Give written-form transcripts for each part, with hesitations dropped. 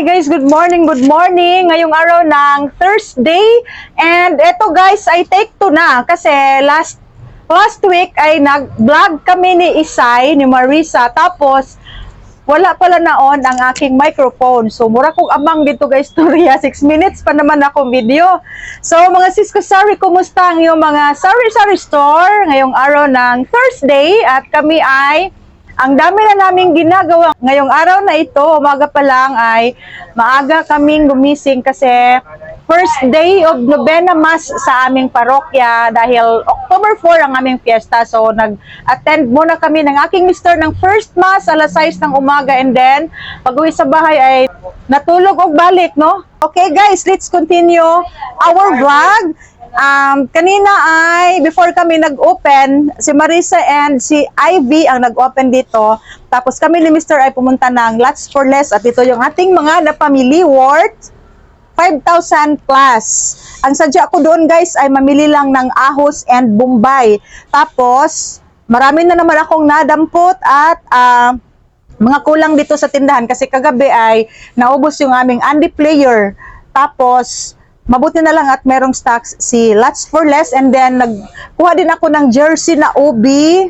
Hi guys, good morning, good morning. Ngayong araw ng Thursday. And eto guys, I take 2 na kasi last week ay nag-vlog kami ni Isay, ni Marisa. Tapos wala pala naon ang aking microphone. So mura kong amang dito guys, storya. 6 minutes pa naman ako video. So mga sis ko, sorry, kumusta ang iyong mga sari-sari store ngayong araw ng Thursday? At kami ay ang dami na naming ginagawa ngayong araw na ito. Umaga pa lang ay maaga kaming gumising kasi first day of Novena Mass sa aming parokya dahil October 4 ang aming fiesta. So nag-attend muna kami ng aking mister ng first Mass alas 6 ng umaga, and then pag-uwi sa bahay ay natulog o balik, no? Okay guys, let's continue our vlog. Kanina ay before kami nag-open, si Marisa and si Ivy ang nag-open dito. Tapos kami ni Mr. ay pumunta ng Lots for Less at ito yung ating mga napamili worth 5,000 plus. Ang sadya ko doon guys ay mamili lang ng ahos and bombay. Tapos marami na naman akong nadampot at mga kulang dito sa tindahan kasi kagabi ay naubos yung aming Andy player. Tapos mabuti na lang at merong stocks si Lots for Less, and then nagkuha din ako ng jersey na ubi.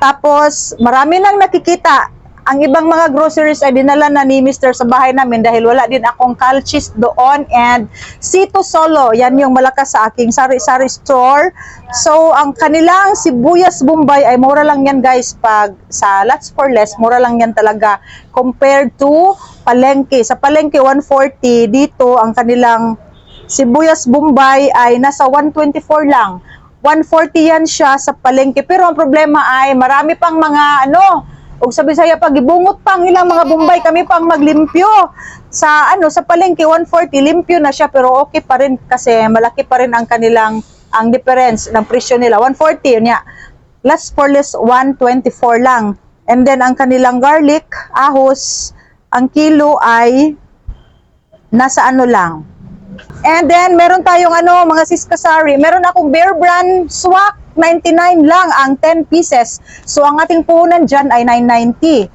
Tapos marami nang nakikita. Ang ibang mga groceries ay dinala na ni Mr. sa bahay namin dahil wala din akong calchis doon, and Sito Solo, yan yung malakas sa aking sari-sari store. So ang kanilang sibuyas bombay ay mura lang yan guys. Pag sa Lots for Less, mura lang yan talaga compared to palengke. Sa palengke 140, dito ang kanilang sibuyas bombay ay nasa 124 lang. 140 yan siya sa palengke. Pero ang problema ay marami pang mga og sabi saya pag ibungot pang ilang mga bombay, kami pang maglimpyo. Sa sa palengke 140 limpyo na siya, pero okay pa rin kasi malaki pa rin ang kanilang difference ng presyo nila. 140 yun ya. Lots for Less 124 lang. And then ang kanilang garlic, ahos, ang kilo ay nasa lang. And then, meron tayong mga siskasari. Meron akong Bear Brand swak, 99 lang ang 10 pieces. So, ang ating puhunan dyan ay 990.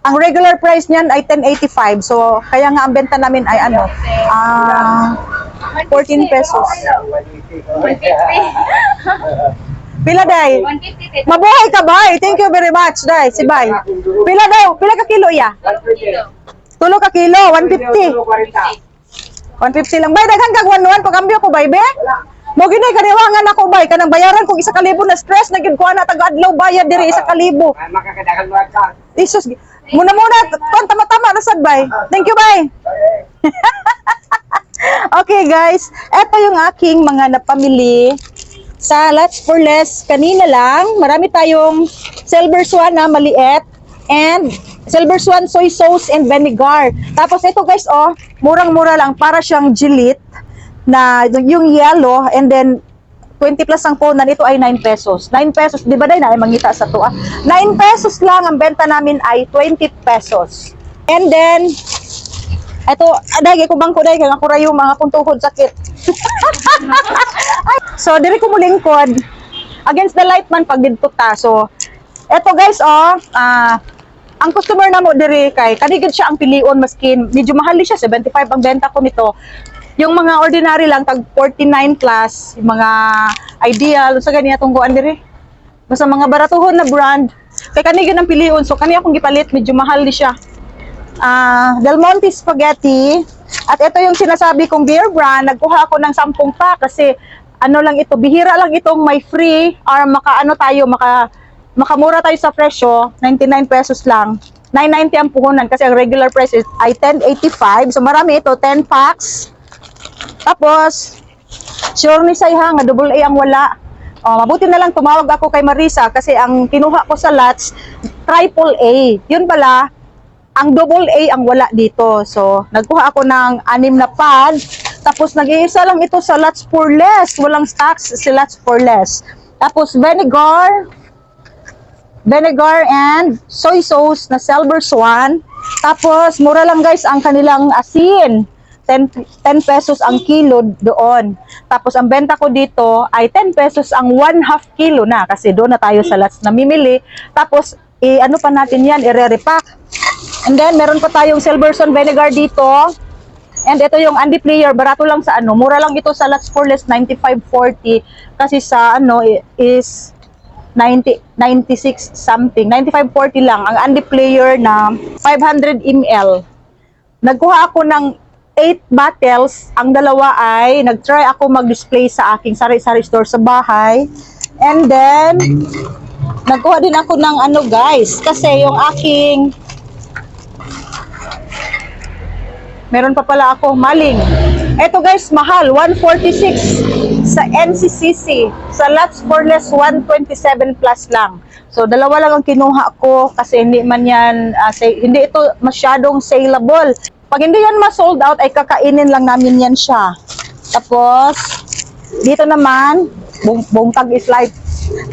Ang regular price niyan ay 1085. So, kaya nga ang benta namin ay 14 pesos. 150. Pila, Day? 150. Mabuhay ka, Bay. Thank you very much, Day. Si Bay. Pila daw? Pila ka kilo, ya? tulo ka kilo, 150. 150 lang. Bay, daghan kag 1-1 pagambyo ko, bay, be? Mo gini kaniwangan ako, bay, kanang bayaran kog 1,000 na stress na gyud ko ana taga-adlaw bayad diri 1,000. Makakadagan mo ka. Isus. Muna ton tama-tama na sad, bay. Thank you, bay. Okay, guys. Ito yung aking mga napamili sa Lots for Less kanina lang. Marami tayong Silver Swan na maliit and Silver Swan soy sauce and vinegar. Tapos ito guys, murang-mura lang, para siyang Gillette na yung yellow, and then 20 plus ang punan. Ito ay 9 pesos. 9 pesos, di ba day na ay mangita sa to? 9 pesos lang, ang benta namin ay 20 pesos. And then ito, dahil ko bangko dahil ako rayo mga kung tuhod sakit. So, diri ko mulingkod. Against the light man pag dito ta. So, eto guys, ang customer na mo diri kay kanigid siya ang pilion, maskin medyo mahal siya, 75 ang benta ko nito. Yung mga ordinary lang tag 49 plus, yung mga ideal sa ganiya tungguan diri. Basta mga baratuhon na brand. Kay kanigid ang pilion, so kani akong gipalit, medyo mahal di siya. Del Monte spaghetti. At ito yung sinasabi kong Bear Brand, nagkuha ako ng 10 pa kasi lang ito, bihira lang itong may free or makamura tayo sa presyo, 99 pesos lang. 990 ang puhunan kasi ang regular price ay 1085. So marami ito, 10 packs. Tapos, sure ni Sayha nga, double A ang wala. Mabuti na lang tumawag ako kay Marisa kasi ang kinuha ko sa Lots, triple A. Yun pala, ang double A ang wala dito. So, nagkuha ako ng 6 na pad. Tapos, nag-iisa lang ito sa Lots for Less. Walang stocks si Lots for Less. Tapos, vinegar and soy sauce na Silver Swan. Tapos, mura lang guys ang kanilang asin. 10 pesos ang kilo doon. Tapos, ang benta ko dito ay 10 pesos ang 1/2 kilo na. Kasi doon na tayo sa Lots namimili. Tapos, ano pa natin yan, i-repack. And then, meron pa tayong Silverstone vinegar dito. And ito yung Andy Player, barato lang sa ano. Mura lang ito sa Lots for Less, 95.40. Kasi sa ano is 96 something. 95.40 lang. Ang Andy Player na 500 ml. Nagkuha ako ng 8 bottles. Ang dalawa ay nag-try ako mag-display sa aking sari-sari store sa bahay. And then, nagkuha din ako ng ano guys. Kasi yung aking meron pa pala ako maling. Ito guys, mahal, 146 sa NCCC. Sa Lots for Less, 127 plus lang. So, dalawa lang ang kinuha ko kasi hindi man yan, hindi ito masyadong saleable. Pag hindi yan ma-sold out, ay kakainin lang namin yan siya. Tapos, dito naman, buong tag is life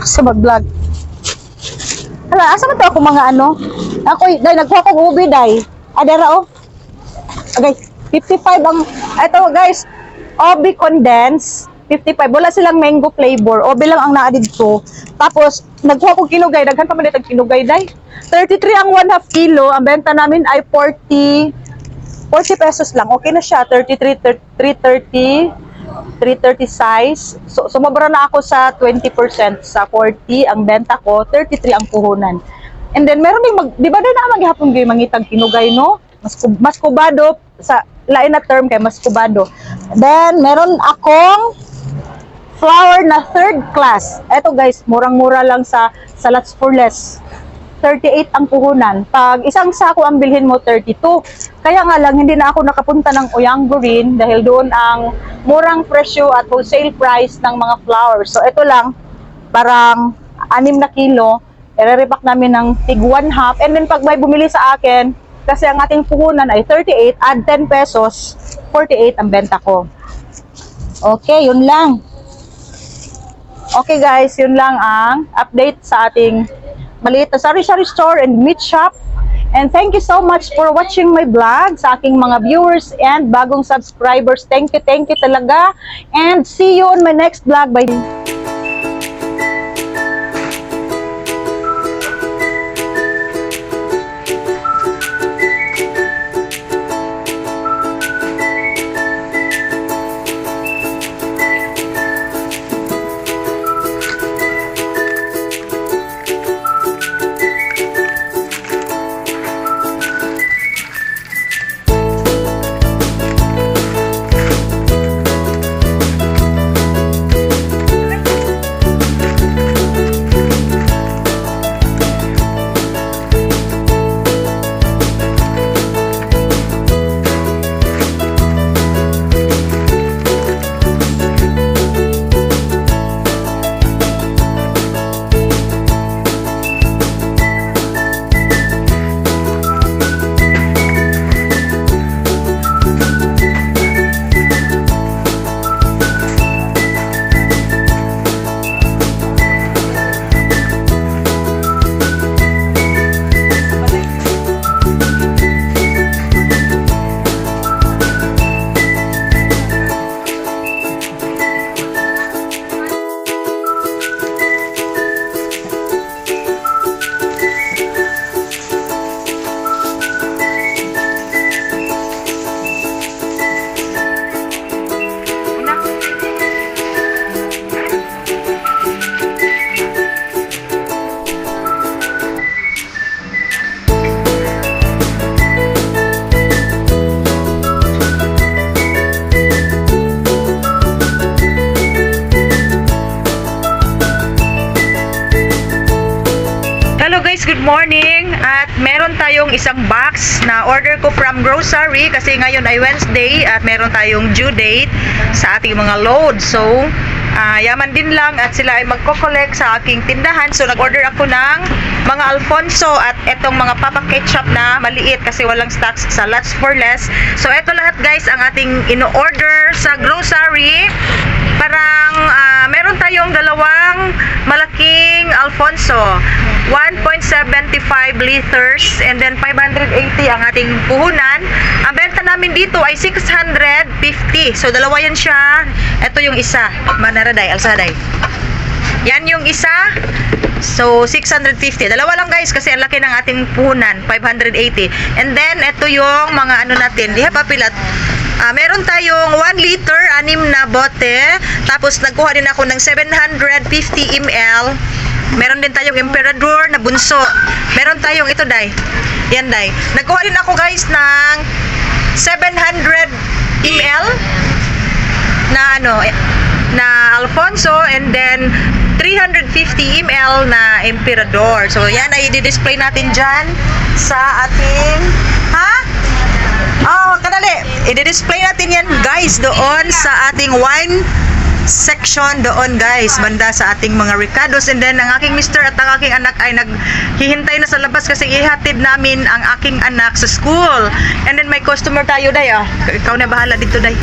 sa mag-vlog. Hala, asa man to ako mga ano? Ako, dahil nagkuha kong ubi, dahil. Adara, oh. Okay, 55 ang, ito guys, Obi Condense, 55. Wala silang mango flavor. Obi lang ang naadid ko. Tapos, nagkuha kong kinugay. Daghan pa man itong kinugay, day. 33 ang 1/2 kilo. Ang benta namin ay 40 pesos lang. Okay na siya. 330 size. So, sumobra na ako sa 20%. Sa 40 ang benta ko, 33 ang puhunan. And then, meron din di ba din na maghihapon kayo mangitag kinugay, no? Mas kubado, sa lain na term kay mas kubado. Then, meron akong flour na 3rd class. Eto guys, murang-mura lang sa Lots for Less. 38 ang puhunan. Pag isang sako ang bilhin mo, 32. Kaya nga lang, hindi na ako nakapunta ng Oyanggurin dahil doon ang murang presyo at wholesale price ng mga flour. So, ito lang, parang 6 na kilo. I-repack namin ng tig 1/2. And then, pag may bumili sa akin, kasi ang ating puhunan ay 38, add 10 pesos, 48 ang benta ko. Okay, yun lang. Okay guys, yun lang ang update sa ating maliit na sari-sari store and meat shop. And thank you so much for watching my vlog sa aking mga viewers and bagong subscribers. Thank you talaga. And see you on my next vlog. Bye. Good morning at meron tayong isang box na order ko from grocery kasi ngayon ay Wednesday at meron tayong due date sa ating mga load. So, yaman din lang at sila ay magko-collect sa aking tindahan. So, nag-order ako ng mga Alfonso at etong mga Papa Ketchup na maliit kasi walang stocks sa Lots for Less. So, eto lahat guys ang ating ino-order sa grocery. Parang meron tayong dalawang malaking Alfonso, 1.75 liters and then 580 ang ating puhunan. Ang benta namin dito ay 650. So dalawa yan siya. Ito yung isa. Manaraday, alsaday. Yan yung isa. So, 650. Dalawa lang guys kasi ang laki ng ating puhunan, 580. And then, ito yung mga ano natin. Di pa pilat. Meron tayong 1 liter, 6 na bote. Tapos, nagkuha din ako ng 750 ml. Meron din tayong Emperador na bunso. Meron tayong ito, Day. Yan, Day. Nagkuha din ako guys ng 700 ml na ano, na Alfonso, and then 350 ml na Emperador. So, yan ay i-display natin dyan sa ating, kadali. I-display natin yan, guys, doon sa ating wine section doon, guys, banda sa ating mga Ricardos. And then, ang aking mister at ang aking anak ay naghihintay na sa labas kasi ihatid namin ang aking anak sa school. And then, may customer tayo, Day, Ikaw na bahala dito, Day.